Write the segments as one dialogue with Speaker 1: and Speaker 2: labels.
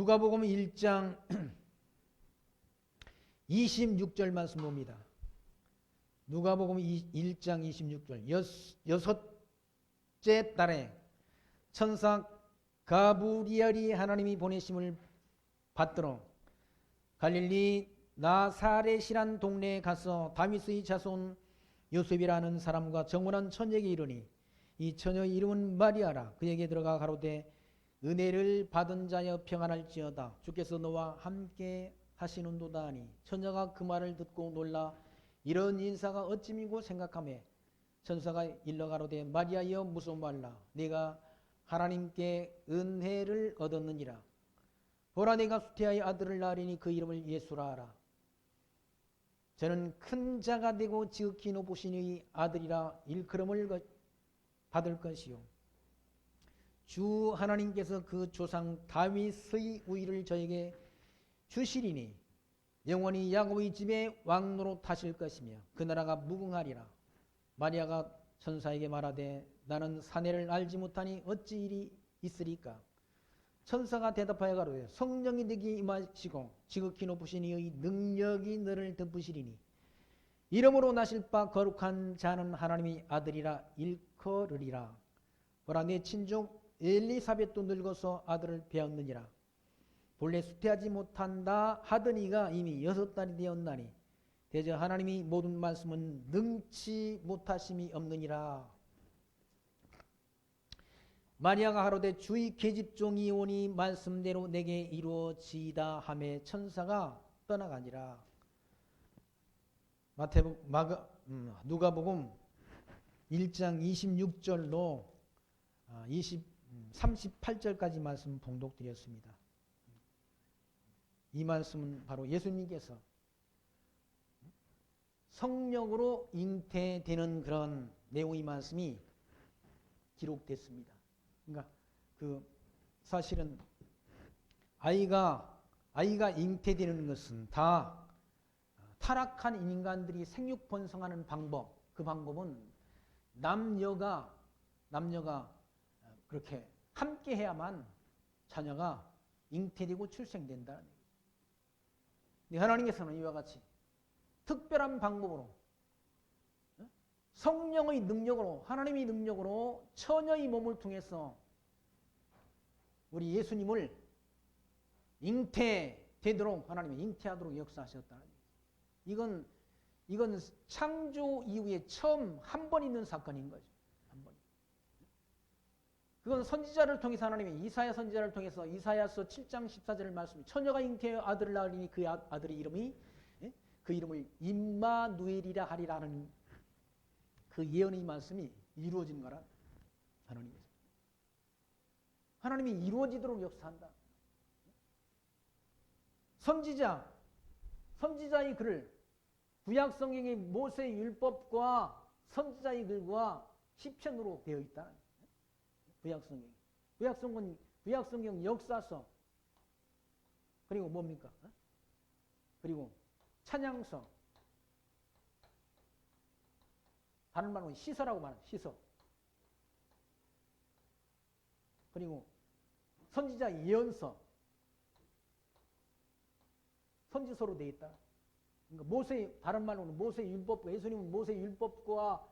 Speaker 1: 누가복음 1장 26절 말씀 봅니다. 누가복음 1장 26절 여섯째 달에 천사 가브리엘이 하나님이 보내심을 받들어 갈릴리 나사렛이란 동네에 가서 다윗의 자손 요셉이라는 사람과 정혼한 처녀에게 이르니 이 처녀의 이름은 마리아라. 그에게 들어가 가로되 은혜를 받은 자여 평안할지어다. 주께서 너와 함께 하시는도다 하니 처녀가 그 말을 듣고 놀라 이런 인사가 어찌미고 생각하며 천사가 일러 가로되 마리아여 무서워 말라. 네가 하나님께 은혜를 얻었느니라. 보라 내가 수태하여 아들을 낳으리니 그 이름을 예수라 하라. 저는 큰 자가 되고 지극히 높으신 이의 아들이라 일컬음을 받을 것이요 주 하나님께서 그 조상 다윗의 우위를 저에게 주시리니 영원히 야곱의 집에 왕노로 타실 것이며 그 나라가 무궁하리라. 마리아가 천사에게 말하되 나는 사내를 알지 못하니 어찌 일이 있으리까. 천사가 대답하여 가로되 성령이 네게 임하시고 지극히 높으신 이의 능력이 너를 덮으시리니 이름으로 나실 바 거룩한 자는 하나님의 아들이라 일컬으리라. 보라 내 친족 엘리사벳도 늙어서 아들을 배었느니라. 본래 수태하지 못한다 하더니가 이미 6달이 되었나니 대저 하나님이 모든 말씀은 능치 못하심이 없느니라. 마리아가 가로되 주의 계집종이 오니 말씀대로 내게 이루어지이다 하매 천사가 떠나가니라. 누가복음 1장 26절로 38절까지 말씀 봉독드렸습니다. 이 말씀은 바로 예수님께서 성령으로 잉태되는 그런 내용의 말씀이 기록됐습니다. 그러니까 사실은 아이가 잉태되는 것은 다 타락한 인간들이 생육 번성하는 방법, 그 방법은 남녀가 그렇게 함께 해야만 자녀가 잉태되고 출생된다는 얘기예요. 하나님께서는 이와 같이 특별한 방법으로 성령의 능력으로 하나님의 능력으로 처녀의 몸을 통해서 우리 예수님을 잉태되도록 하나님이 잉태하도록 역사하셨다는 얘기예요. 이건 창조 이후에 처음 한 번 있는 사건인 거죠. 한 번. 그건 선지자를 통해서 하나님이 이사야 선지자를 통해서 이사야서 7장 14절을 말씀해 처녀가 잉태하여 아들을 낳으리니 그 아들의 이름이 그 이름을 임마누엘이라 하리라는 그 예언의 말씀이 이루어진 거라. 하나님이 이루어지도록 역사한다. 선지자의 글을 구약 성경의 모세의 율법과 선지자의 글과 시편으로 되어 있다. 구약 성경 역사서 그리고 뭡니까? 그리고 찬양서 다른 말로 시서라고 말하는 시서 그리고 선지자 예언서 선지서로 되어 있다. 그러니까 다른 말로는 모세 율법과 예수님은 모세 율법과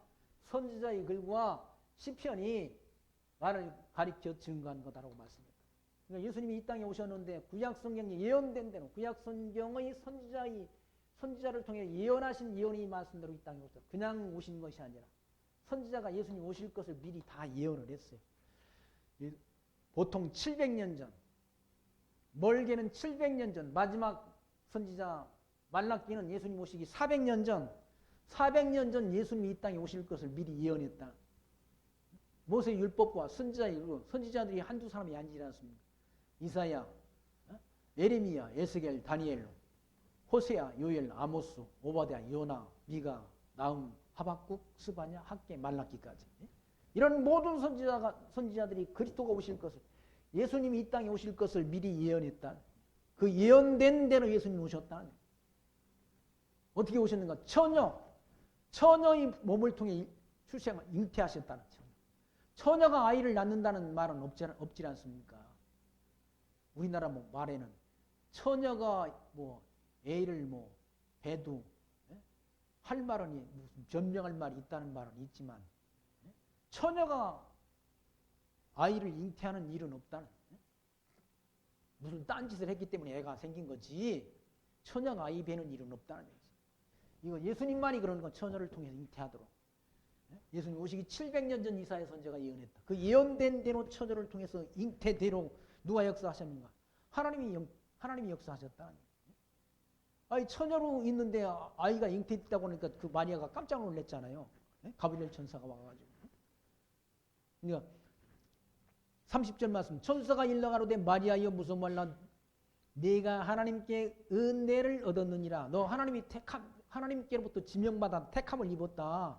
Speaker 1: 선지자의 글과 시편이 나를 가리켜 증거한 거다라고 말씀합니다. 그러니까 예수님이 이 땅에 오셨는데 구약 성경에 예언된 대로 구약 성경의 선지자를 통해 예언하신 예언의 말씀대로 이 땅에 오셨다. 그냥 오신 것이 아니라 선지자가 예수님 오실 것을 미리 다 예언을 했어요. 보통 700년 전, 멀게는 700년 전, 마지막 선지자 말라기는 예수님 오시기 400년 전 예수님이 이 땅에 오실 것을 미리 예언했다. 모세 율법과 선지자들이 한두 사람이 아니지 않습니까? 이사야, 예레미야, 에스겔, 다니엘, 호세아, 요엘, 아모스, 오바댜, 요나, 미가, 나훔, 하박국, 스바냐, 학개, 말라기까지 이런 모든 선지자들이 그리스도가 오실 것을 예수님이 이 땅에 오실 것을 미리 예언했다. 그 예언된 대로 예수님이 오셨다. 어떻게 오셨는가? 처녀의 몸을 통해 출생을 잉태하셨다는 처녀가 아이를 낳는다는 말은 없지 않습니까? 우리나라 뭐 말에는 처녀가 뭐 애를 뭐 배도 할 말은 무슨 변명할 말이 있다는 말은 있지만 처녀가 아이를 잉태하는 일은 없다는, 무슨 딴짓을 했기 때문에 애가 생긴 거지 처녀가 아이 배는 일은 없다는 얘기죠. 이거 예수님만이 그런 건 처녀를 통해서 잉태하도록. 예수님 오시기 700년 전 이사야 선지자가 예언했다. 그 예언된 대로 처녀를 통해서 잉태대로 누가 역사하셨는가? 하나님이 역사하셨다. 아니 처녀로 있는데 아이가 잉태했다고 하니까 그 마리아가 깜짝 놀랐잖아요. 가브리엘 천사가 와가지고. 그러니까 30절 말씀, 천사가 일러가로되 마리아여 무슨 말라, 네가 하나님께 은혜를 얻었느니라. 너 하나님께로부터 지명받아 택함을 입었다.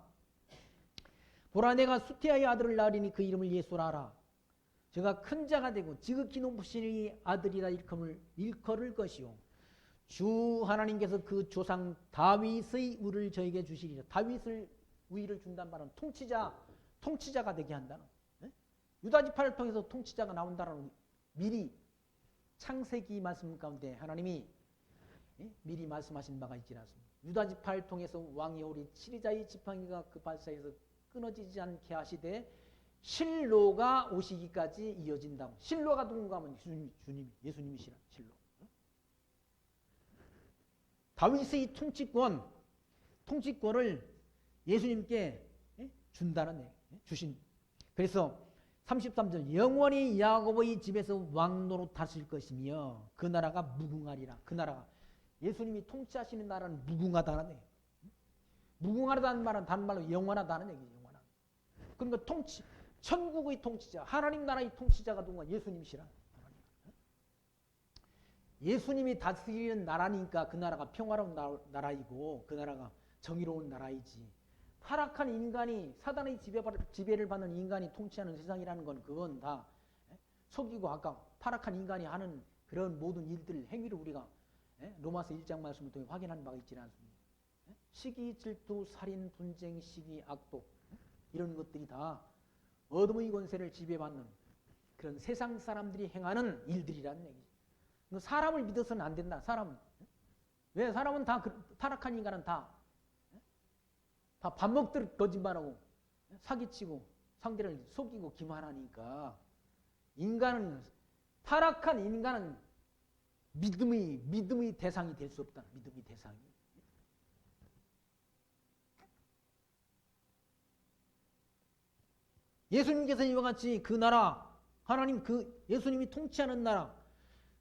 Speaker 1: 보라 내가 수태아의 아들을 낳으리니 그 이름을 예수라 하라. 저가 큰 자가 되고 지극히 높으신 아들이라 일컬을 것이요 주 하나님께서 그 조상 다윗의 우를 저에게 주시리라. 다윗을 우위를 준다는 말은 통치자가 되게 한다는. 유다지파를 통해서 통치자가 나온다는 미리 창세기 말씀 가운데 하나님이 미리 말씀하신 바가 있지 않습니다. 유다지파를 통해서 왕이 오리 7위자의 지팡이가 그 발사에서 끊어지지 않게 하시되 실로가 오시기까지 이어진다고. 실로가 누군가 하면 예수님이시라. 실로. 다윗의 통치권을 예수님께 준다는 주신. 그래서 33절 영원히 야곱의 집에서 왕노릇 하실 것이며 그 나라가 무궁하리라. 그 나라가 예수님이 통치하시는 나라는 무궁하다는 얘기예요. 무궁하다는 말은 다른 말로 영원하다는 얘기예요. 영원한. 그러니까 천국의 통치자, 하나님 나라의 통치자가 누군가? 예수님이시라. 예수님이 다스리는 나라니까 그 나라가 평화로운 나라이고 그 나라가 정의로운 나라이지. 타락한 인간이 사단의 지배를 받는 인간이 통치하는 세상이라는 건 그건 다 속이고 아까 타락한 인간이 하는 그런 모든 일들 행위를 우리가 로마서 1장 말씀을 통해 확인한 바가 있지 않습니까? 시기, 질투, 살인, 분쟁, 시기, 악독 이런 것들이 다 어둠의 권세를 지배받는 그런 세상 사람들이 행하는 일들이라는 얘기죠. 사람을 믿어서는 안 된다. 사람은 왜? 사람은 다 타락한 인간은 다 밥 먹듯 거짓말하고 사기치고 상대를 속이고 기만하니까 타락한 인간은 믿음의 대상이 될 수 없다. 믿음의 대상이. 예수님께서 이와 같이 그 나라 하나님 예수님이 통치하는 나라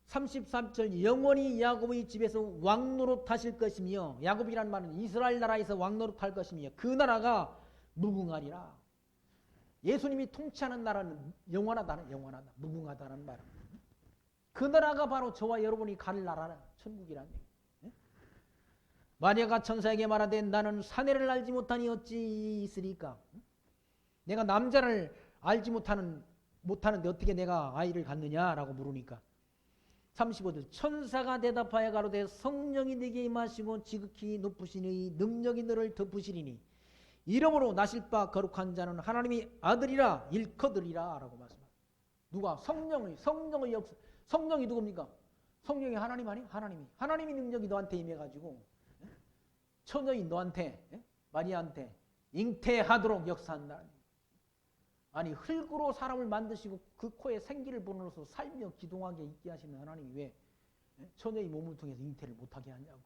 Speaker 1: 33절 영원히 야곱의 집에서 왕노릇 하실 것이며 야곱이란 말은 이스라엘 나라에서 왕노릇 할 것이며 그 나라가 무궁하리라. 예수님이 통치하는 나라는 영원하다. 무궁하다는 말은 그 나라가 바로 저와 여러분이 갈 나라라. 천국이라는 얘기. 마리아가 천사에게 말하되 나는 사내를 알지 못하니 어찌 있으리까. 내가 남자를 알지 못하는데 어떻게 내가 아이를 갖느냐라고 물으니까 35절 천사가 대답하여 가로되 성령이 네게 임하시고 지극히 높으신 의 능력이 너를 덮으시리니 이러므로 나실 바 거룩한 자는 하나님이 아들이라 일컬으리라 라고 말씀합니다. 누가? 성령의 역사. 성령이 누굽니까? 성령이 하나님 아니? 하나님이 능력이 너한테 임해가지고 처녀인 너한테 마리아한테 잉태하도록 역사한다. 아니 흙으로 사람을 만드시고 그 코에 생기를 불어넣어서 살며 기동하게 있게 하시는 하나님이 왜 처녀의 몸을 통해서 잉태를 못하게 하냐고.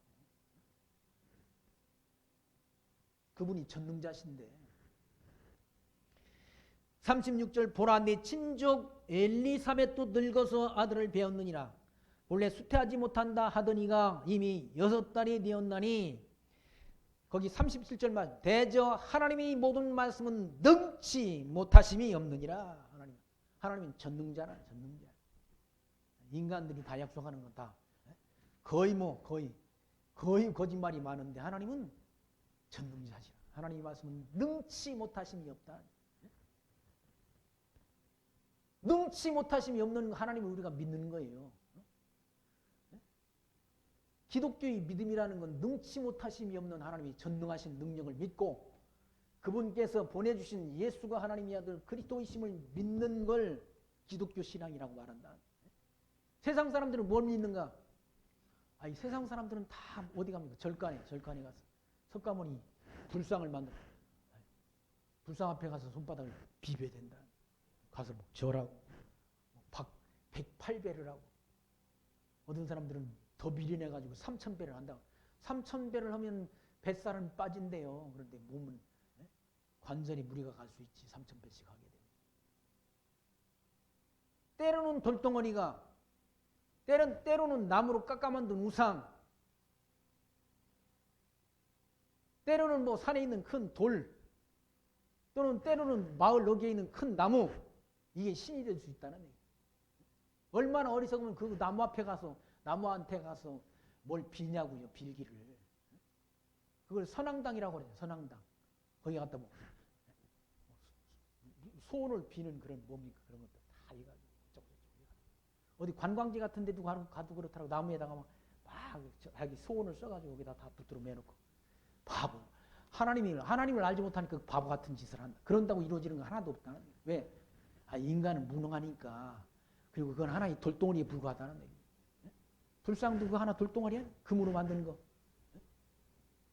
Speaker 1: 그분이 전능자신데. 36절 보라 내 친족 엘리사벳도 늙어서 아들을 배었느니라. 원래 수태하지 못한다 하더니가 이미 6달이 되었나니 거기 37절 말 대저 하나님의 모든 말씀은 능치 못하심이 없느니라. 하나님은 전능자라. 전능자. 인간들이 다 약속하는 건 다 거의 거짓말이 많은데 하나님은 전능자시라. 하나님의 말씀은 능치 못하심이 없다. 능치 못하심이 없는 하나님을 우리가 믿는 거예요. 기독교의 믿음이라는 건 능치 못하심이 없는 하나님이 전능하신 능력을 믿고 그분께서 보내주신 예수가 하나님의 아들 그리스도이심을 믿는 걸 기독교 신앙이라고 말한다. 세상 사람들은 뭘 믿는가? 이 세상 사람들은 다 어디 갑니까? 절간에 가서 석가모니 불상을 만들어. 불상 앞에 가서 손바닥을 비벼야 된다. 가서 뭐 절하고 108배를 하고, 어떤 사람들은 더 미련해가지고 3000배를 한다고. 3000배를 하면 뱃살은 빠진대요. 그런데 몸은 관절이 무리가 갈 수 있지. 3000배씩 하게 되면. 때로는 돌덩어리가, 때로는 나무로 깎아 만든 우상, 때로는 뭐 산에 있는 큰 돌, 또는 때로는 마을 어귀에 있는 큰 나무, 이게 신이 될 수 있다는 얘기예요. 얼마나 어리석으면 그 나무한테 가서 뭘 비냐고요, 빌기를. 그걸 선앙당이라고 그래요, 선앙당. 거기 갔다 뭐 소원을 비는 그런 뭡니까? 그런 것들 다 해가지고 어디 관광지 같은 데도 가도 그렇더라고. 나무에다가 막 자기 소원을 써가지고 여기다 다 붙들어 매놓고. 바보. 하나님을 알지 못하니까 그 바보 같은 짓을 한다. 그런다고 이루어지는 거 하나도 없다는 거예요. 왜? 인간은 무능하니까. 그리고 그건 하나의 돌덩어리에 불과하다는 얘기예요. 불상도 그 하나 돌덩어리야? 금으로 만드는 거.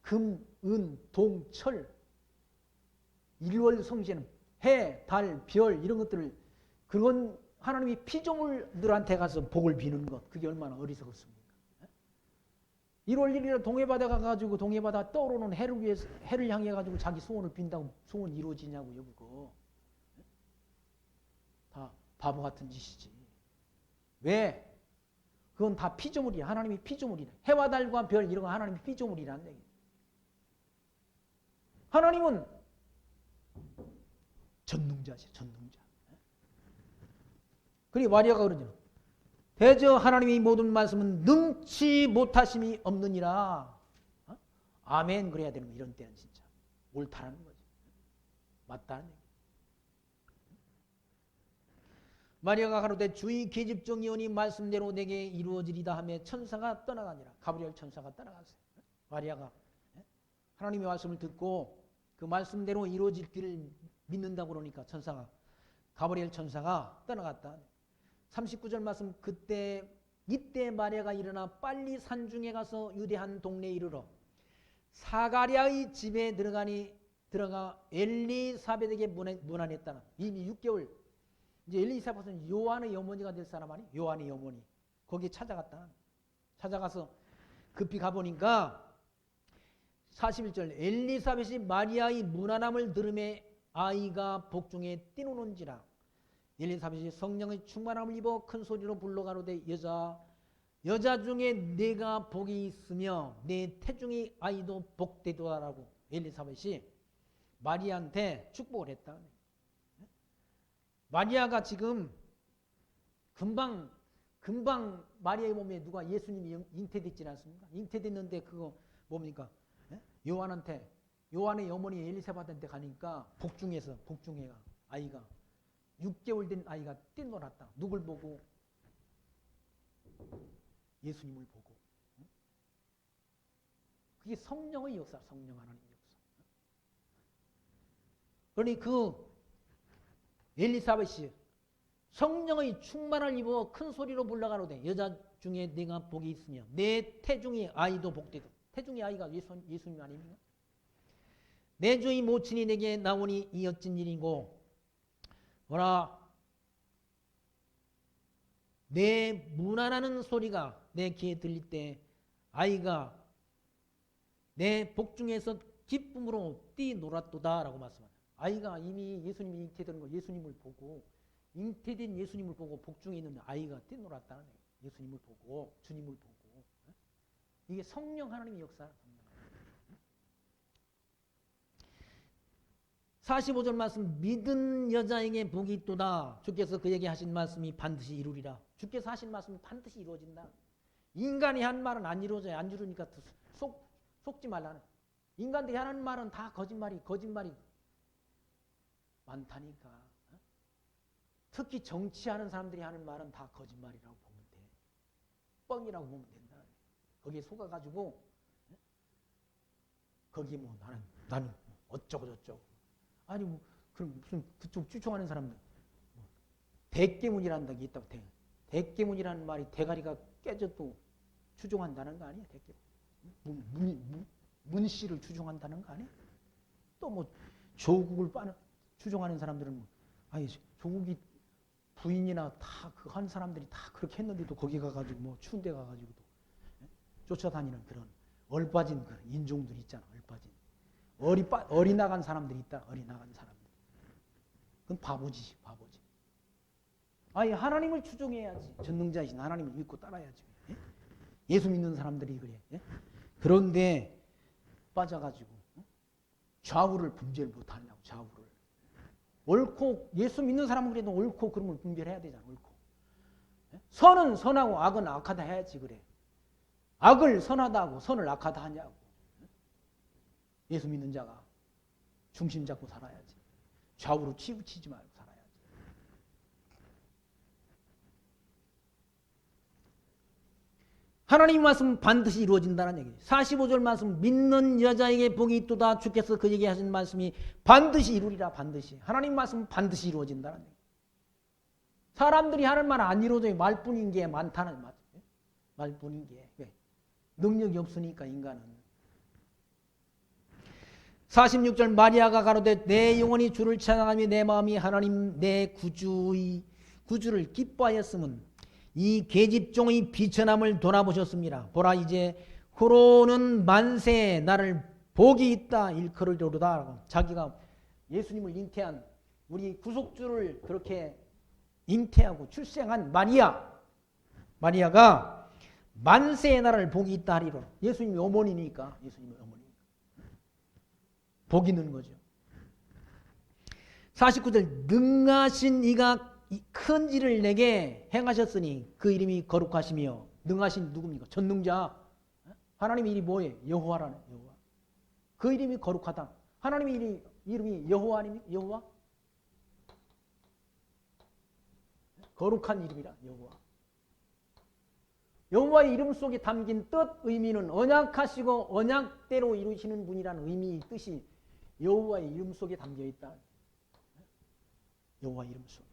Speaker 1: 금, 은, 동, 철. 일월성시에는 해, 달, 별 이런 것들을, 그건 하나님이 피조물들한테 가서 복을 비는 것. 그게 얼마나 어리석었습니까? 1월 1일에 동해바다 가가지고 동해바다 떠오르는 해를 향해 가지고 자기 소원을 빈다고 소원 이루어지냐고요, 그거. 다 바보 같은 짓이지. 왜? 그건 다 피조물이야. 하나님이 피조물이다. 해와 달과 별 이런 거 하나님이 피조물이라는 얘기야. 하나님은 전능자지, 전능자. 그리고 마리아가 그러죠. 대저 하나님의 모든 말씀은 능치 못하심이 없느니라. 아멘 그래야 되는 거. 이런 때는 진짜 옳다는 거지. 맞다는 얘기. 마리아가 가로되 주의 계집종이오니 말씀대로 내게 이루어지리다 하며 천사가 떠나가니라. 가브리엘 천사가 떠나갔어요. 마리아가 하나님의 말씀을 듣고 그 말씀대로 이루어질 길을 믿는다고 그러니까 가브리엘 천사가 떠나갔다. 39절 말씀, 이때 마리아가 일어나 빨리 산중에 가서 유대한 동네에 이르러 사가랴의 집에 들어가 엘리사벳에게 문안했다는. 이미 6개월. 이제 엘리사벳은 요한의 어머니가 될 사람 아니? 요한의 어머니. 거기에 찾아갔다. 찾아가서 급히 가보니까 41절, 엘리사벳이 마리아의 문안함을 들음에 아이가 복중에 뛰노는지라. 엘리사벳이 성령의 충만함을 입어 큰 소리로 불러 가로되 여자 중에 내가 복이 있으며 내 태중의 아이도 복되도다라고 엘리사벳이 마리아한테 축복을 했다. 마리아가 지금 금방 마리아의 몸에 누가 예수님이 잉태됐지 않습니까? 잉태됐는데 그거 뭡니까? 요한의 어머니 엘리사벳한테 가니까 복중해가 아이가 6개월 된 아이가 뛰놀았다. 누굴 보고? 예수님을 보고. 그게 성령의 역사, 성령 하나님의 역사. 그러니 그 엘리사벳이 성령의 충만을 입어 큰 소리로 불러가로되 여자 중에 내가 복이 있으며 내 태중의 아이도 복되도. 태중의 아이가 예수님 아닙니까? 내 주의 모친이 내게 나오니 이 어찌 일이고 뭐라 내 문안하는 소리가 내 귀에 들릴 때 아이가 내 복중에서 기쁨으로 뛰놀았도다 라고 말씀합니다. 아이가 이미 예수님이 잉태되는 거 예수님을 보고 잉태된 예수님을 보고 복중에 있는 아이가 뛰놀았다는 거예요. 예수님을 보고 주님을 보고. 이게 성령 하나님의 역사. 45절 말씀, 믿은 여자에게 복이 있도다. 주께서 그에게 하신 말씀이 반드시 이루리라. 주께서 하신 말씀이 반드시 이루어진다. 인간이 한 말은 안 이루어져요. 안 이루니까 속지 말라는. 인간들이 하는 말은 다 거짓말이 많다니까. 특히 정치하는 사람들이 하는 말은 다 거짓말이라고 보면 돼. 뻥이라고 보면 된다. 거기에 속아가지고 거기에 뭐 나는 어쩌고 저쩌고. 아니 뭐 그럼 무슨 그쪽 추종하는 사람들 대깨문이라는 게 있다고 대깨문이라는 말이 대가리가 깨져도 추종한다는 거 아니에요? 대깨문. 문씨를 추종한다는 거 아니에요? 또 뭐 조국을 추종하는 사람들은 뭐, 아니 조국이 부인이나 다 그 한 사람들이 다 그렇게 했는데도 거기 가가지고 뭐 추운 데 가가지고도 쫓아다니는 그런 얼빠진 그런 인종들이 있잖아. 얼빠진 어리 나간 사람들이 있다. 어리 나간 사람들. 그건 바보지. 아니 하나님을 추종해야지. 전능자이신 하나님을 믿고 따라야지. 예? 예수 믿는 사람들이 그래. 예? 그런데 빠져가지고 좌우를 분별 못하려고. 좌우를. 옳고 예수 믿는 사람은 그래도 옳고 그름을 분별해야 되잖아. 옳고. 예? 선은 선하고 악은 악하다 해야지 그래. 악을 선하다 하고 선을 악하다 하냐고. 예수 믿는 자가 중심 잡고 살아야지. 좌우로 치우치지 말고 살아야지. 하나님의 말씀은 반드시 이루어진다는 얘기예요. 45절 말씀 믿는 여자에게 복이 있도다. 주께서 그에게 하신 말씀이 반드시 이루리라. 반드시. 하나님 말씀은 반드시 이루어진다는 얘기예요. 사람들이 하는 말 안 이루어져요. 말뿐인 게 많다는 말이에요. 말뿐인 게. 왜? 능력이 없으니까 인간은. 46절 마리아가 가로되 내 영혼이 주를 찬양하며 내 마음이 하나님 내 구주를 기뻐하였음은 이 계집종의 비천함을 돌아보셨습니다. 보라 이제 후로는 만세에 나를 복이 있다 일컬으리로다. 자기가 예수님을 잉태한 우리 구속주를 그렇게 잉태하고 출생한 마리아가 만세에 나를 복이 있다 하리로. 예수님이 어머니니까. 예수님이 어머니. 복이 있는 거죠. 49절 능하신 이가 큰 일을 내게 행하셨으니 그 이름이 거룩하시며. 능하신 누굽니까? 전능자. 하나님의 이름이 뭐예요? 여호와라는 여호와. 그 이름이 거룩하다. 하나님의 이름이 여호와 아닙니까? 여호와? 거룩한 이름이라 여호와. 여호와의 이름 속에 담긴 뜻 의미는 언약하시고 언약대로 이루시는 분이라는 의미 뜻이 여호와의 이름 속에 담겨 있다. 여호와 이름 속에.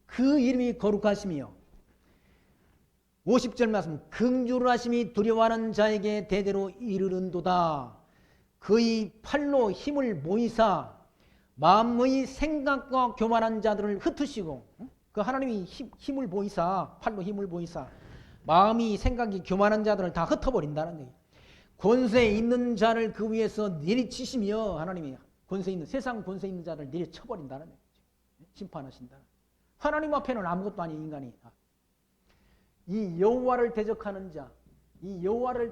Speaker 1: 그 이름이 거룩하시며 50절 말씀 긍휼을 하심이 두려워하는 자에게 대대로 이르른도다. 그의 팔로 힘을 모이사 마음의 생각과 교만한 자들을 흩으시고 그 하나님이 힘을 모이사 팔로 힘을 모이사 마음이 생각이 교만한 자들을 다 흩어버린다는 얘기. 권세 있는 자를 그 위에서 내리치시며 하나님이 세상 권세 있는 자를 내리쳐버린다는 얘기죠. 심판하신다. 하나님 앞에는 아무것도 아닌 인간이. 이 여호와를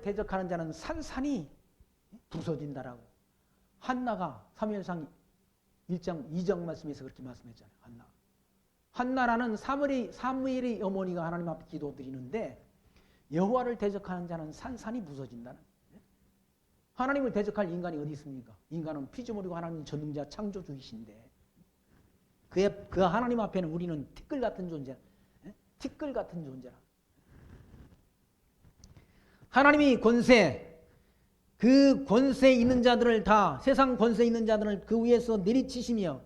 Speaker 1: 대적하는 자는 산산이 부서진다라고. 한나가 사무엘상 1장 2장 말씀에서 그렇게 말씀했잖아요. 한나라는 사무엘의 어머니가 하나님 앞에 기도드리는데 여호와를 대적하는 자는 산산이 부서진다는 거예요. 하나님을 대적할 인간이 어디 있습니까? 인간은 피조물이고 하나님 전능자 창조주이신데 그 하나님 앞에는 우리는 티끌 같은 존재라. 하나님이 그 권세 있는 자들을 다 세상 권세 있는 자들을 그 위에서 내리치시며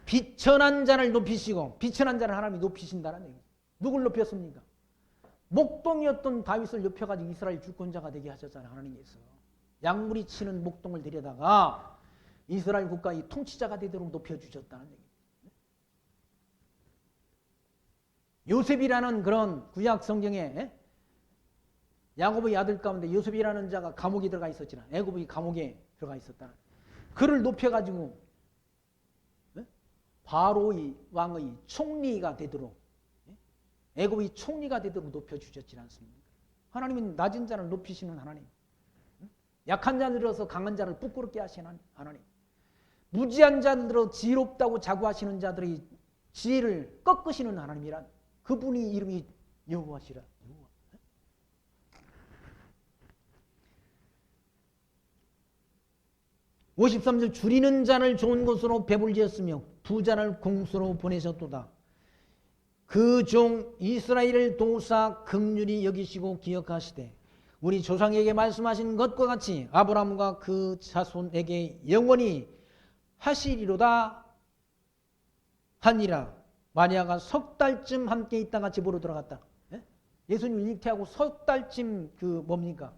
Speaker 1: 비천한 자를 높이시고 비천한 자를 하나님이 높이신다는 얘기예요. 누굴 높였습니까? 목동이었던 다윗을 높여가지고 이스라엘 주권자가 되게 하셨잖아요. 하나님께서. 양무리 치는 목동을 데려다가 이스라엘 국가의 통치자가 되도록 높여주셨다는 얘기예요. 요셉이라는 그런 구약 성경에 야곱의 아들 가운데 요셉이라는 자가 감옥에 들어가 있었잖아. 애굽의 감옥에 들어가 있었다. 그를 높여가지고 바로의 왕의 총리가 되도록 애굽의 총리가 되도록 높여주셨지 않습니까? 하나님은 낮은 자를 높이시는 하나님. 약한 자들로서 강한 자를 부끄럽게 하시는 하나님. 무지한 자들로 지혜롭다고 자부하시는 자들의 지혜를 꺾으시는 하나님이란 그분이 이름이 여호와시라. 53절 줄이는 자를 좋은 곳으로 배불리었으며 부자를 공수로 보내셨도다. 그 종 이스라엘을 도우사 긍휼히 여기시고 기억하시되 우리 조상에게 말씀하신 것과 같이 아브라함과 그 자손에게 영원히 하시리로다 하니라. 마리아가 석 달쯤 함께 있다가 집으로 들어갔다. 예? 예수님을 잉태하고 석 달쯤 그 뭡니까?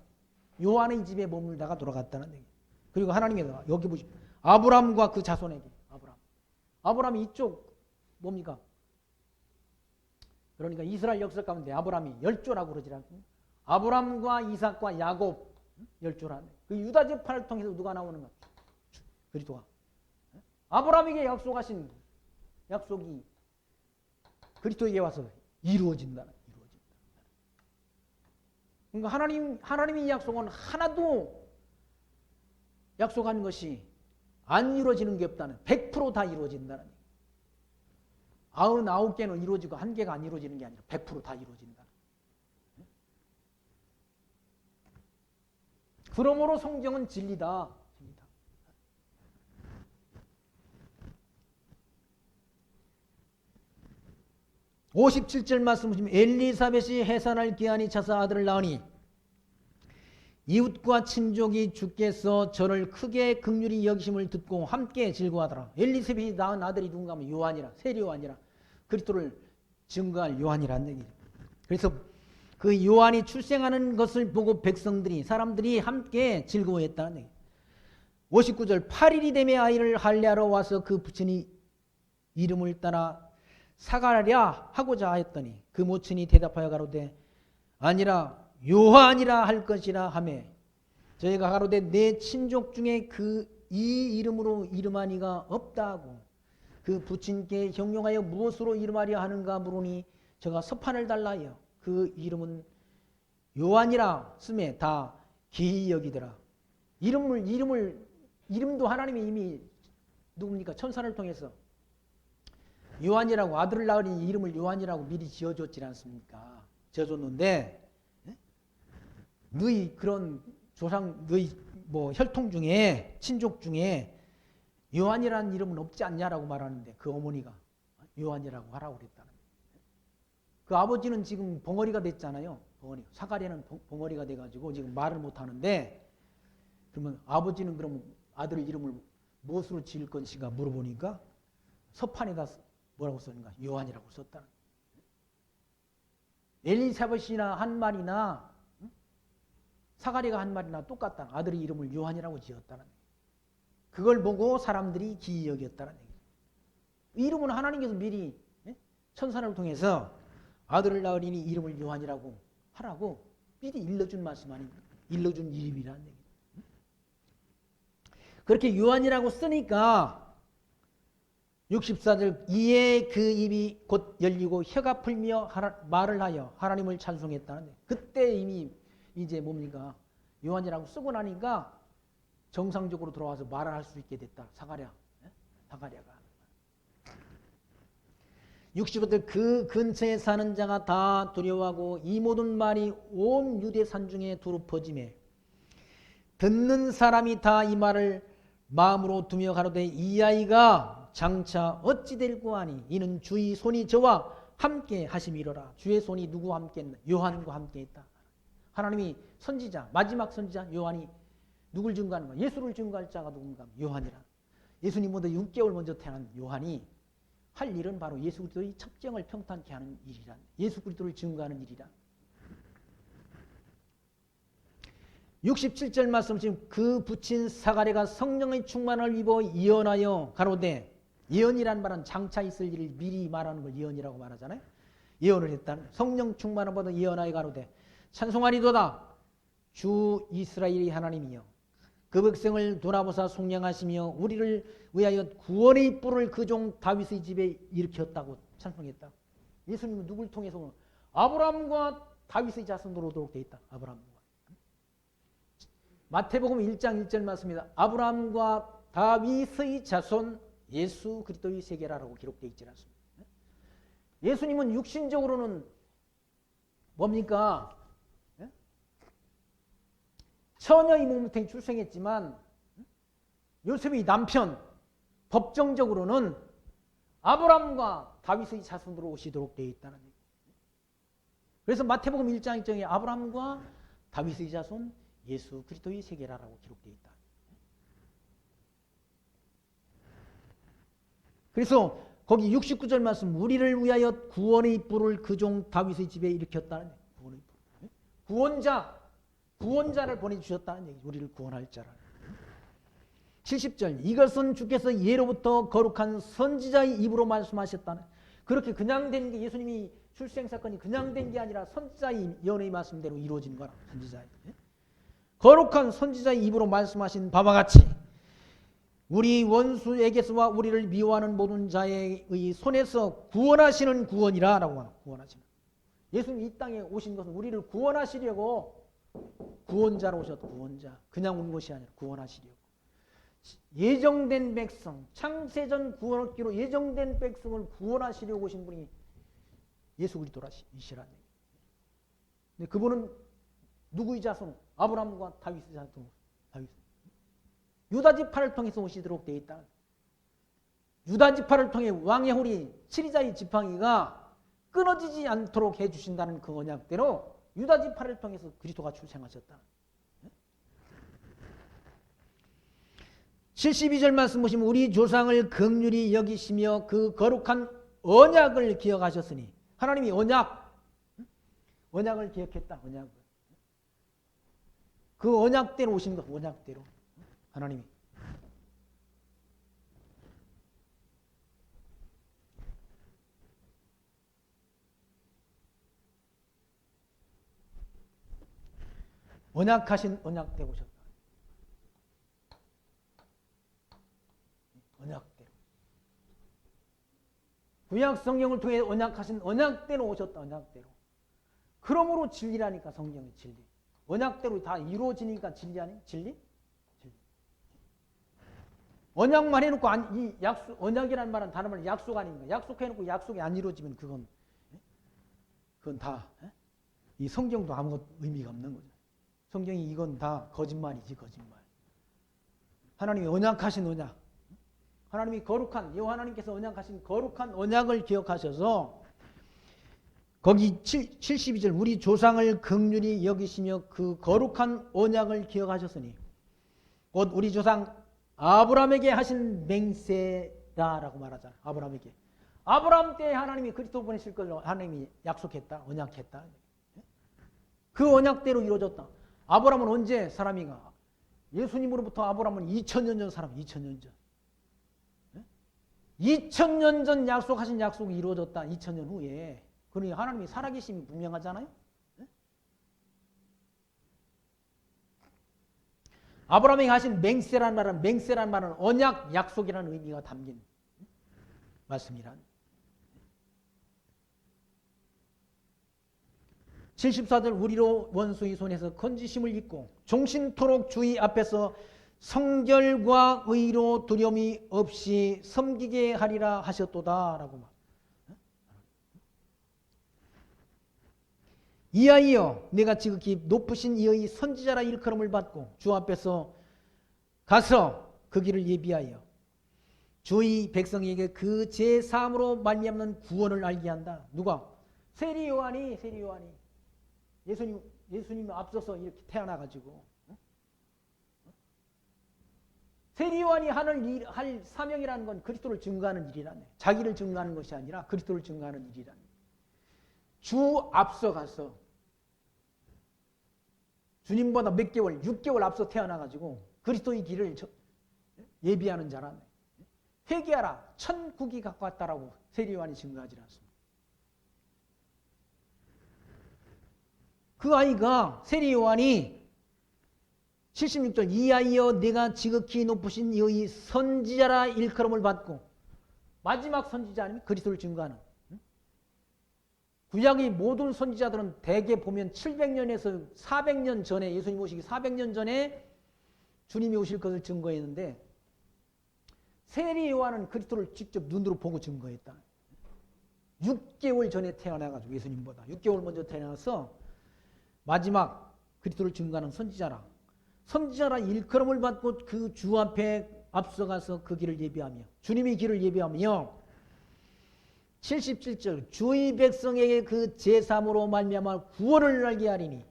Speaker 1: 요한의 집에 머물다가 돌아갔다는 얘기. 그리고 하나님께서 여기 보십시오. 아브라함과 그 자손에게. 아브라함이 이쪽 뭡니까? 그러니까 이스라엘 역사 가운데 아브라함이 열조라고 그러지 않고 아브라함과 이삭과 야곱 열조라는 그 유다 지파를 통해서 누가 나오는 것? 그리스도가. 아브라함에게 약속하신 약속이 그리스도에게 와서 이루어진다. 그러니까 하나님의 약속은 하나도 약속한 것이 안 이루어지는 게 없다는 100% 다 이루어진다는 얘기. 99개는 이루어지고 1개가 안 이루어지는 게 아니라 100% 다 이루어진다. 그러므로 성경은 진리다. 57절 말씀 보시면 엘리사벳이 해산할 기한이 차서 아들을 낳으니 이웃과 친족이 주께서 저를 크게 긍휼히 여기심을 듣고 함께 즐거워하더라. 엘리사벳이 낳은 아들이 누군가 하면 요한이라, 세례요한이라, 그리스도를 증거할 요한이라는 얘기죠. 그래서 그 요한이 출생하는 것을 보고 백성들이, 사람들이 함께 즐거워했다는 얘기죠. 59절 8일이 되며 아이를 할례하러 와서 그 부친이 이름을 따라 사가랴 하고자 하였더니 그 모친이 대답하여 가로되 아니라 요한이라 할 것이라 하매 저희가 가로되 내 친족 중에 이 이름으로 이름한 이가 없다 하고 그 부친께 형용하여 무엇으로 이름하려 하는가 물으니 저가 서판을 달라 하여 그 이름은 요한이라 쓰매 다 기이 여기더라. 이름도 하나님이 이미 누굽니까? 천사를 통해서 요한이라고 아들을 낳으니 이름을 요한이라고 미리 지어줬지 않습니까? 지어줬는데 너희 그런 조상 너희 뭐 혈통 중에 친족 중에 요한이라는 이름은 없지 않냐라고 말하는데 그 어머니가 요한이라고 하라고 그랬다는 거예요. 그 아버지는 지금 벙어리가 됐잖아요. 벙어리. 사가랴는 벙어리가 돼가지고 지금 말을 못하는데 그러면 아버지는 그러면 아들 이름을 무엇으로 지을 것인가 물어보니까 서판에다 뭐라고 썼는가? 요한이라고 썼다는 거예요. 엘리사벳이나 한 말이나 사가랴가 한 말이나 똑같다. 아들의 이름을 요한이라고 지었다는 거예요. 그걸 보고 사람들이 기이 여겼다는 얘기죠. 이름은 하나님께서 미리 천사를 통해서 아들을 낳으리니 이름을 요한이라고 하라고 미리 일러준 말씀 아닙니까? 일러준 이름이라는 얘기죠. 그렇게 요한이라고 쓰니까 64절 이에 그 입이 곧 열리고 혀가 풀며 말을 하여 하나님을 찬송했다는 거예요. 그때 이미 이제 뭡니까? 요한이라고 쓰고 나니까 정상적으로 돌아와서 말을 할 수 있게 됐다. 사가랴가. 65절 그 근처에 사는 자가 다 두려워하고 이 모든 말이 온 유대 산중에 두루 퍼지매 듣는 사람이 다 이 말을 마음으로 두며 가로되 이 아이가 장차 어찌 될고 하니 이는 주의 손이 저와 함께 하심이로라. 주의 손이 누구와 함께 했나? 요한과 함께 했다. 하나님이 선지자, 마지막 선지자 요한이 누굴 증거하는 거야? 예수를 증거할 자가 누군가? 요한이라. 예수님보다 6개월 먼저 태어난 요한이 할 일은 바로 예수 그리스도의 첩정을 평탄케 하는 일이라. 예수 그리스도를 증거하는 일이라. 67절 말씀 지금 그 부친 사가랴가 성령의 충만을 입어 예언하여 가로되 예언이란 말은 장차 있을 일을 미리 말하는 걸 예언이라고 말하잖아요. 예언을 했다는 성령 충만을 받아 예언하여 가로되 찬송하리도다 주 이스라엘의 하나님이여 그 백성을 돌아보사 속량하시며 우리를 위하여 구원의 뿔을 그 종 다윗의 집에 일으켰다고 찬송했다. 예수님은 누굴 통해서 아브라함과 다윗의 자손으로 오도록 되어 있다. 아브라함과 마태복음 1장 1절 말씀입니다. 아브라함과 다윗의 자손 예수 그리스도의 세계라라고 기록되어 있지 않습니까? 예수님은 육신적으로는 뭡니까? 처녀의 몸을 통해 출생했지만 요셉의 남편 법정적으로는 아브라함과 다윗의 자손으로 오시도록 되어 있다는 얘기예요. 그래서 마태복음 1장 1절에 아브라함과 다윗의 자손 예수 그리스도의 세계라라고 기록되어 있다. 그래서 거기 69절 말씀 우리를 위하여 구원의 뿔을 그 종 다윗의 집에 일으켰다는 구원의 뿔. 구원자를 보내주셨다는 얘기. 우리를 구원할 자를. 70절 이것은 주께서 예로부터 거룩한 선지자의 입으로 말씀하셨다는. 그렇게 그냥 된 게 예수님이 출생사건이 그냥 된 게 아니라 선지자의 예언의 말씀대로 이루어진 거라. 선지자의. 거룩한 선지자의 입으로 말씀하신 바와 같이 우리 원수에게서와 우리를 미워하는 모든 자의 손에서 구원하시는 구원이라라고 하는 구원하시는. 예수님이 이 땅에 오신 것은 우리를 구원하시려고 구원자로 오셨다. 구원자. 그냥 온 것이 아니라 구원하시려고. 예정된 백성, 창세전 구원 얻기로 예정된 백성을 구원하시려고 오신 분이 예수 그리스도이시라는 얘기예요. 근데 그분은 누구의 자손? 아브라함과 다윗의 자손. 다윗. 유다 지파를 통해서 오시도록 되어 있다. 유다 지파를 통해 왕의 홀이 치리자의 지팡이가 끊어지지 않도록 해주신다는 그 언약대로 유다 지파를 통해서 그리스도가 출생하셨다. 72절 말씀 보시면 우리 조상을 긍휼히 여기시며 그 거룩한 언약을 기억하셨으니 하나님이 언약을 기억했다. 언약을. 그 언약대로 오신 것. 언약대로. 하나님이. 언약하신 언약대로 오셨다. 언약대로. 구약 성경을 통해 언약하신 언약대로 오셨다. 언약대로. 그러므로 진리라니까 성경이 진리. 언약대로 다 이루어지니까 진리 아니? 진리? 진리. 언약만 해놓고 이 약속, 언약이라는 말은 다른 말로 약속 아닙니까? 약속해놓고 약속이 안 이루어지면 그건 다 이 성경도 아무것도 의미가 없는 거죠. 성경이 이건 다 거짓말이지 거짓말. 하나님이 언약하신 언약. 하나님이 거룩한 여호와님께서 언약하신 거룩한 언약을 기억하셔서 거기 72절 우리 조상을 긍휼히 여기시며 그 거룩한 언약을 기억하셨으니 곧 우리 조상 아브라함에게 하신 맹세다라고 말하잖아. 아브라함에게. 아브라함 때 하나님이 그리스도 보내실 걸 하나님이 약속했다. 언약했다. 그 언약대로 이루어졌다. 아브라함은 언제 사람이가? 예수님으로부터 아브라함은 2000년 전 사람. 2000년 전. 2000년 전 약속하신 약속이 이루어졌다. 2000년 후에. 그러니 하나님이 살아계심이 분명하잖아요. 아브라함이 하신 맹세란 말은 언약, 약속이라는 의미가 담긴 말씀이란. 74절 우리로 원수의 손에서 건지심을 입고 종신토록 주의 앞에서 성결과 의로 두려움이 없이 섬기게 하리라 하셨도다 라고 말. 이하이여 내가 지극히 높으신 이의 선지자라 일컬음을 받고 주 앞에서 가서 그 길을 예비하여 주의 백성에게 그 제사함으로 말미암는 구원을 알게 한다. 누가? 세리 요한이 예수님 앞서서 이렇게 태어나가지고 세리 요한이 할 사명이라는 건 그리스도를 증거하는 일이라네. 자기를 증거하는 것이 아니라 그리스도를 증거하는 일이라네. 주 앞서가서 주님보다 몇 개월, 6개월 앞서 태어나가지고 그리스도의 길을 예비하는 자라네. 회개하라. 천국이 갖고 왔다라고 세리 요한이 증거하지 않습니다. 그 아이가 세리 요한이 76절 이하이여 내가 지극히 높으신 이의 선지자라 일컬음을 받고 마지막 선지자 아니면 그리스도를 증거하는. 구약의 모든 선지자들은 대개 보면 700년에서 400년 전에 예수님 오시기 400년 전에 주님이 오실 것을 증거했는데 세리 요한은 그리스도를 직접 눈으로 보고 증거했다. 6개월 전에 태어나가지고 예수님보다 6개월 먼저 태어나서 마지막 그리스도를 증거하는 선지자라 일컬음을 받고 그 주 앞에 앞서가서 그 길을 예비하며 주님의 길을 예비하며 77절 주의 백성에게 그 제사함으로 말미암아 구원을 알게 하리니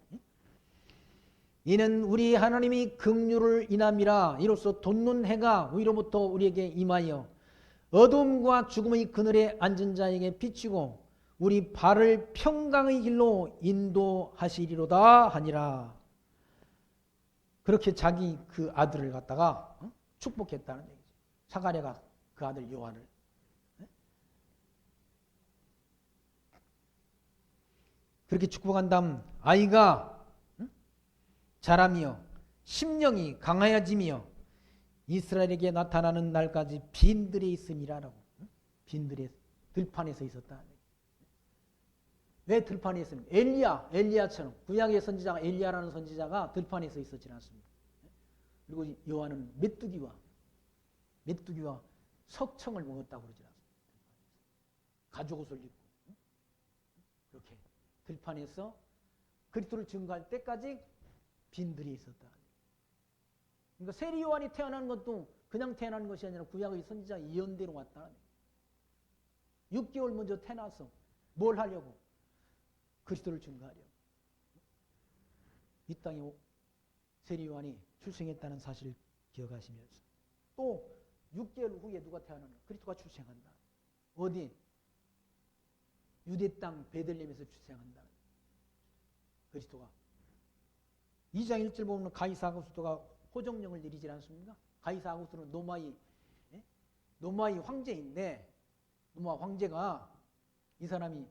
Speaker 1: 이는 우리 하나님이 긍휼을 인함이라 이로써 돋는 해가 위로부터 우리에게 임하여 어둠과 죽음의 그늘에 앉은 자에게 비치고 우리 발을 평강의 길로 인도하시리로다 하니라. 그렇게 자기 그 아들을 갖다가 축복했다는 얘기죠. 사가랴가 그 아들 요한을. 그렇게 축복한 다음 아이가 자라며 심령이 강하여지며 이스라엘에게 나타나는 날까지 빈들에 있음이라라고. 빈들에 들판에 서 있었다. 왜 들판에 있으면 엘리야처럼 구약의 선지자가 엘리야라는 선지자가 들판에 서 있었지 않습니까? 그리고 요한은 메뚜기와 석청을 먹었다고 그러지 않습니까? 가죽옷을 입고 그렇게 들판에서 그리스도를 증거할 때까지 빈들이 있었다. 그러니까 세리 요한이 태어난 것도 그냥 태어난 것이 아니라 구약의 선지자 예언대로 왔다. 6개월 먼저 태어나서 뭘 하려고? 그리스도를 증거하려고. 이 땅에 세리 요한이 출생했다는 사실을 기억하시면서 또 6개월 후에 누가 태어나는? 그리스도가 출생한다. 어디? 유대 땅 베들레헴에서 출생한다. 그리스도가 2장 1절 보면 가이사 아구스토가 호정령을 내리지 않습니까? 가이사 아구스토는 노마의 황제인데 노마 황제가 이 사람이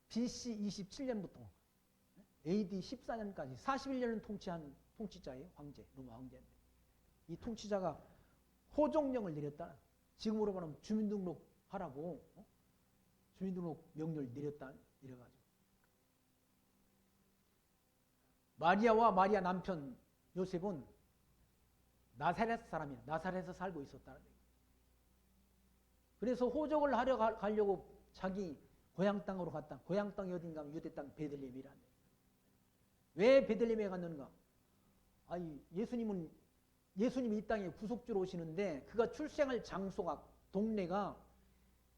Speaker 1: BC 27년부터 AD 14년까지 41년을 통치한 통치자예요. 황제, 로마 황제인데 이 통치자가 호정령을 내렸다. 지금으로 말하면 주민등록 하라고 주민등록 명령을 내렸다. 이래가지고 마리아와 마리아 남편 요셉은 나사렛 사람이야. 나사렛에서 살고 있었다는 얘기예요. 그래서 호적을 하려 가려고 자기 고향 땅으로 갔다. 고향 땅이 어딘가 하면 유대 땅 베들레헴이라는 얘기예요. 왜 베들레헴에 갔는가? 아니 예수님이 이 땅에 구속주로 오시는데 그가 출생할 장소가 동네가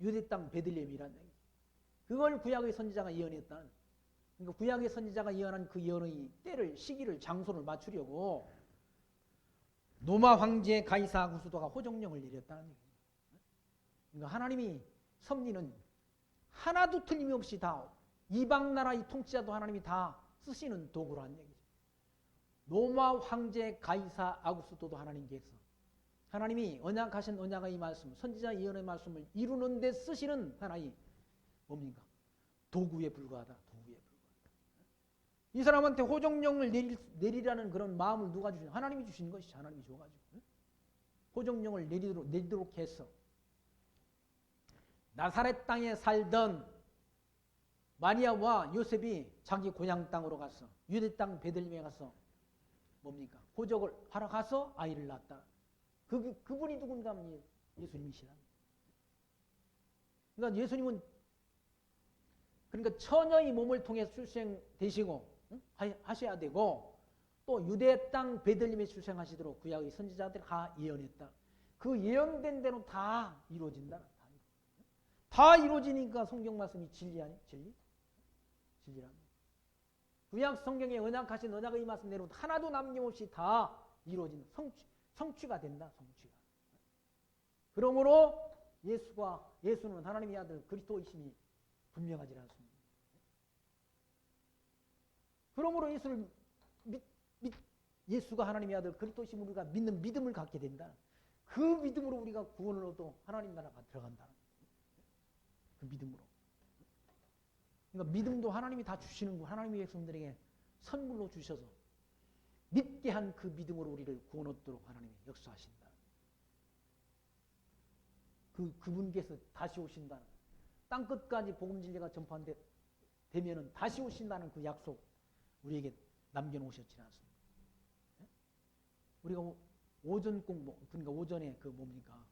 Speaker 1: 유대 땅 베들레헴이라는 얘기예요. 그걸 구약의 선지자가 예언했다. 그러니까 구약의 선지자가 예언한 그 예언의 때를 시기를 장소를 맞추려고 노마 황제 가이사 아구스토가 호정령을 내렸다는 얘기예요. 그러니까 하나님이 섭리는 하나도 틀림없이 다 이방 나라의 통치자도 하나님이 다 쓰시는 도구라는 얘기죠. 로마 황제 가이사 아구스토도 하나님께서 하나님이 언약하신 언약의 말씀, 선지자 예언의 말씀을 이루는 데 쓰시는 하나의 뭡니까? 도구에 불과하다. 도구에 불과하다. 이 사람한테 호정령을 내리라는 그런 마음을 누가 주신? 하나님이 주신 것이죠. 하나님이 줘가지고 호정령을 내리도록 해서 나사렛 땅에 살던 마리아와 요셉이 자기 고향 땅으로 가서 유대 땅 베들레헴에 가서 뭡니까? 호적을 하러 가서 아이를 낳았다. 그분이 누군가 하면 예수님이시라. 그러니까 예수님은 그러니까 처녀의 몸을 통해 출생되시고 하셔야 되고 또 유대 땅 베들레헴에 출생하시도록 구약의 선지자들이 다 예언했다. 그 예언된 대로 다 이루어진다. 다 이루어지니까 성경 말씀이 진리 아니? 진리라는. 구약 성경에 언약하신 언약의 말씀대로 하나도 남김없이 다 이루어진다. 성취가 된다. 성취가. 그러므로 예수는 하나님의 아들 그리스도이심이 분명하지 않습니다. 그러므로 예수가 하나님의 아들 그리스도이심을 우리가 믿는 믿음을 갖게 된다. 그 믿음으로 우리가 구원을 얻어 하나님 나라가 들어간다. 그 믿음으로. 그러니까 믿음도 하나님이 다 주시는 거, 하나님의 백성들에게 선물로 주셔서 믿게 한 그 믿음으로 우리를 구원 얻도록 하나님이 역사하신다. 그분께서 다시 오신다는, 땅 끝까지 복음 진리가 전파되면은 다시 오신다는 그 약속 우리에게 남겨놓으셨지 않습니까? 우리가 오전 공부, 그러니까 오전에 그 뭡니까?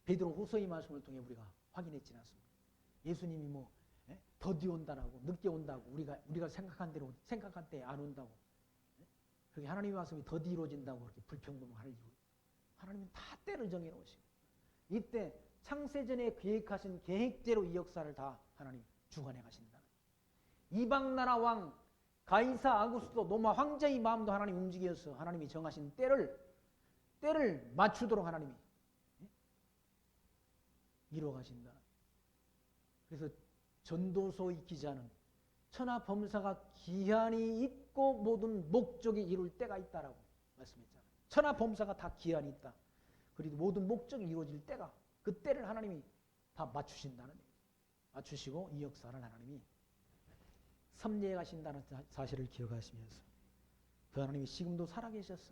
Speaker 1: 베드로 후서의 말씀을 통해 우리가 확인했지 않습니까? 예수님이 뭐 더디 온다라고, 늦게 온다고, 우리가 생각한 대로 생각한 때에 안 온다고, 그렇게 하나님의 말씀이 더디 이루어진다고 그렇게 불평등하는 이유. 하나님은 다 때를 정해 놓으시고 이때 창세전에 계획하신 계획대로 이 역사를 다 하나님 주관해 가신다. 이방 나라 왕 가이사 아구스토 로마 황제의 마음도 하나님 움직여서 하나님이 정하신 때를 맞추도록 하나님이 이루어가신다. 그래서 전도서의 기자는 천하범사가 기한이 있고 모든 목적이 이룰 때가 있다라고 말씀했잖아요. 천하범사가 다 기한이 있다. 그리고 모든 목적이 이루어질 때가, 그 때를 하나님이 다 맞추신다는 얘기죠. 맞추시고 이 역사를 하나님이 섭리해 가신다는 사실을 기억하시면서 그 하나님이 지금도 살아계셨어.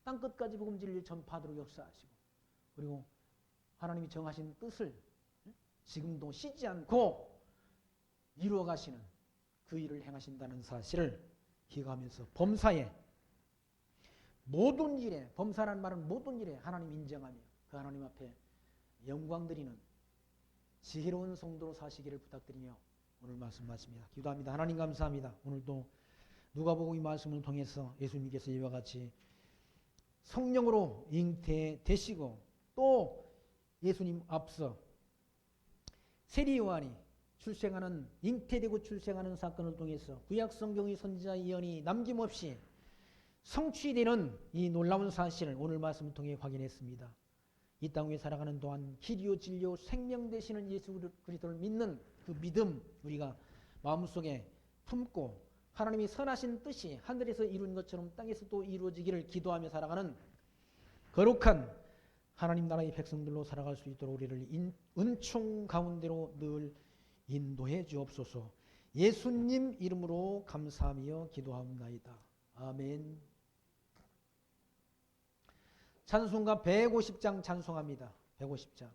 Speaker 1: 땅끝까지 복음 진리를 전파하도록 역사하시고, 그리고 하나님이 정하신 뜻을 지금도 쉬지 않고 이루어 가시는 그 일을 행하신다는 사실을 기억하면서 범사에 모든 일에, 범사라는 말은 모든 일에 하나님 인정하며 그 하나님 앞에 영광 드리는 지혜로운 성도로 사시기를 부탁드리며 오늘 말씀 마칩니다. 기도합니다. 하나님 감사합니다. 오늘도 누가복음 이 말씀을 통해서 예수님께서 이와 같이 성령으로 잉태되시고 또 예수님 앞서 세리 요한이 출생하는, 잉태되고 출생하는 사건을 통해서 구약성경의 선지자 예언이 남김없이 성취되는 이 놀라운 사실을 오늘 말씀을 통해 확인했습니다. 이 땅 위에 살아가는 동안 길이요 진리요 생명 되시는 예수 그리스도를 믿는 그 믿음 우리가 마음속에 품고 하나님이 선하신 뜻이 하늘에서 이룬 것처럼 땅에서도 이루어지기를 기도하며 살아가는 거룩한 하나님 나라의 백성들로 살아갈 수 있도록 우리를 은총 가운데로 늘 인도해 주옵소서. 예수님 이름으로 감사하며 기도하옵나이다. 아멘. 찬송가 150장 찬송합니다. 150장.